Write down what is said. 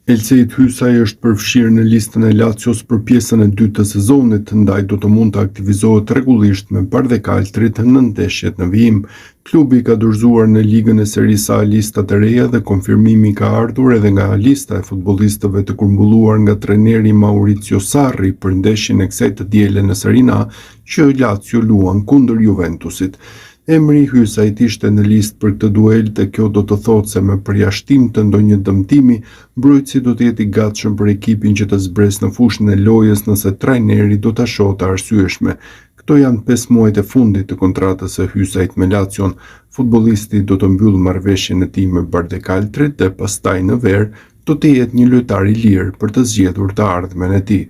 Elcejt Hysaj është përfshirë në listën e Lazios për pjesën e dytë të sezonit, ndaj do të mund të aktivizohet rregullisht me Bardekaldrit në ndeshjet në vijim. Klubi ka dorëzuar në ligën e Serie A listat e reja dhe konfirmimi ka ardhur edhe nga lista e futbollistëve të grumbulluar nga trajneri Maurizio Sarri për ndeshjen e kësaj të diele në Serie A që Lazio luan kundër Juventusit. Emri i Hysajt ishte në listë për këtë duel dhe kjo do të thotë se me përjashtim të ndonjë dëmtimi, mbrojtësi do të jetë i gatshëm për ekipin që të zbresë në fushën e lojës nëse trajneri do ta shohë të arsyeshme. Këto janë 5 muajt e fundit të kontratës së Hysajt me Lazion. Futbollisti do të mbyllë marrëveshjen e tij me Bardekaldrit dhe pastaj në ver do të jetë një lojtar i lirë për të zgjedhur të ardhmen e tij.